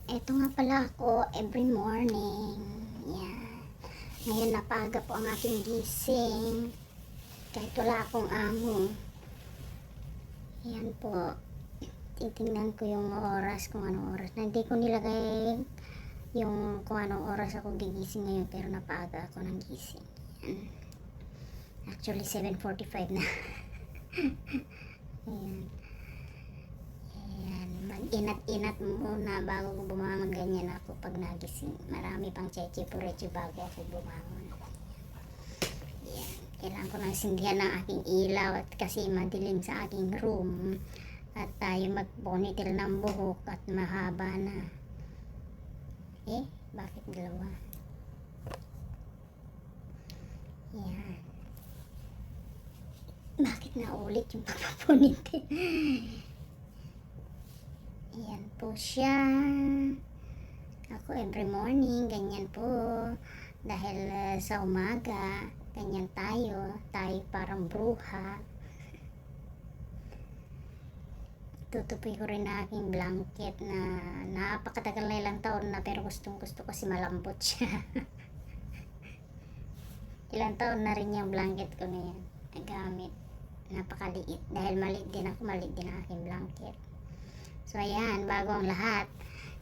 Eto nga pala ako every morning. Yan. Ngayon napaga po ang aking gising. Kahit wala akong amo. Yan po. Titingnan ko yung oras, kung anong oras. Na hindi ko nilagay yung kung anong oras ako gigising ngayon, pero napaga ako ng gising. Yan. Actually 7:45 na. Ayan. Ayan. Mag-inat-inat muna bago ko bumangon. Ganyan ako pag nagising. Marami pang cheche-pureche bago ako bumangon. Ayan. Kailangan ko nang sindihan ng aking ilaw at kasi madilim sa aking room. At tayo mag-ponytail ng buhok at mahaba na. Bakit dalawa? Ayan. Bakit naulit yung pagpapunitin? Ayan po siya. Ako every morning, ganyan po. Dahil sa umaga, ganyan tayo. Tayo parang bruha. Tutupoy ko rin na aking blanket na napakatagal na ilang taon na, pero gustong gusto kasi malambot siya. Ilang taon na rin yung blanket ko na yan. Nagamit. Napakaliit. Dahil maliit din ako, maliit din ang aking blanket. So ayan, bago ang lahat,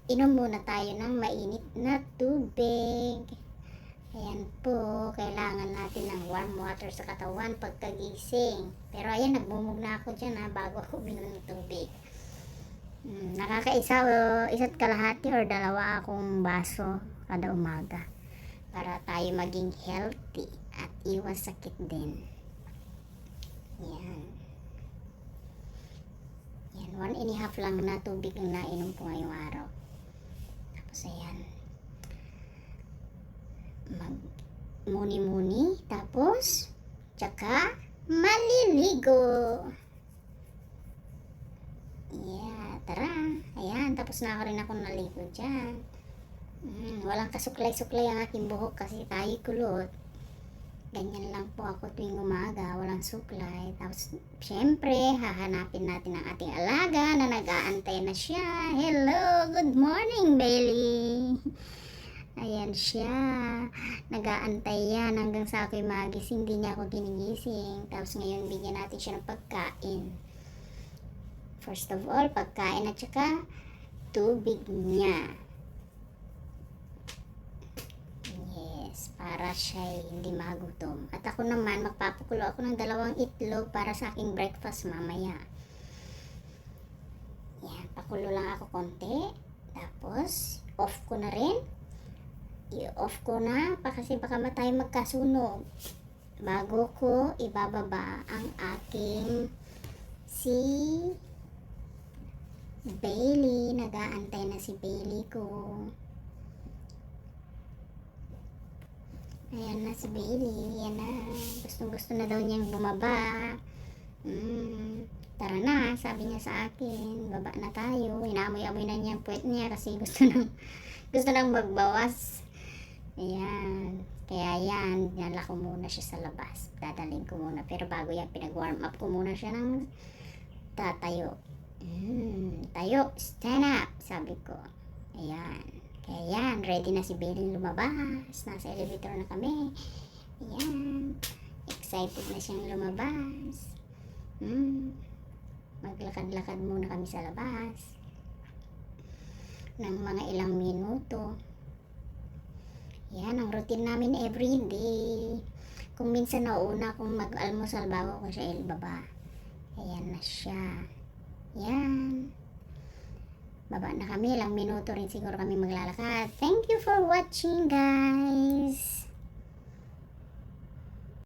inom muna tayo ng mainit na tubig. Ayan po, kailangan natin ng warm water sa katawan pagkagising. Pero ayan, nagmumug na ako dyan bago ako uminom ng tubig. Nakakaisa o isa't kalahati or dalawa akong baso kada umaga. Para tayo maging healthy at iwas sakit din. Ayan. Yan, 1.5 lang na tubig ang nainom ko ngayong araw. Tapos ayan, mag muni-muni, tapos tsaka maliligo. Yeah, tara. Ayan, tapos na rin ako naligo dyan. Walang kasuklay-suklay ang aking buhok kasi tayo kulot. Ganyan lang po ako tuwing umaga, walang suklay. Tapos, syempre, hahanapin natin ang ating alaga na nag-aantay na siya. Hello, good morning, Bailey. Ayan siya. Nag-aantay yan hanggang sa ako'y magising. Hindi niya ako ginigising. Tapos ngayon, bigyan natin siya ng pagkain. First of all, pagkain at saka tubig niya. Para siya hindi magutom. At ako naman, magpapakulo ako ng 2 itlog para sa aking breakfast mamaya. Yan, pakulo lang ako konti. Tapos, off ko na rin. I-off ko na kasi baka tayo magkasunog. Bago ko ibababa ang aking si Bailey. Nag-aantay na si Bailey ko. Ayan na si Bailey. Ayan na. Gustong-gusto na daw niyang bumaba. Tara na, sabi niya sa akin. Baba na tayo. Inaamoy-amoy na niya ang puwet niya kasi gusto nang magbawas. Ayan. Kaya yan, dinala ko muna siya sa labas. Dadalhin ko muna. Pero bago yan, pinag-warm up ko muna siya ng tatayo. Tayo, stand up, sabi ko. Ayan. Kaya yan, ready na si Bailey lumabas. Nasa elevator na kami. Ayan. Excited na siyang lumabas. Maglakad-lakad muna kami sa labas. Ng mga ilang minuto. Yan, ang routine namin everyday. Kung minsan nauna akong mag-almusal bago ko siya ilbaba. Ayan na siya. Yan. Baba na kami, ilang minuto rin siguro kami maglalakad. Thank you for watching, guys.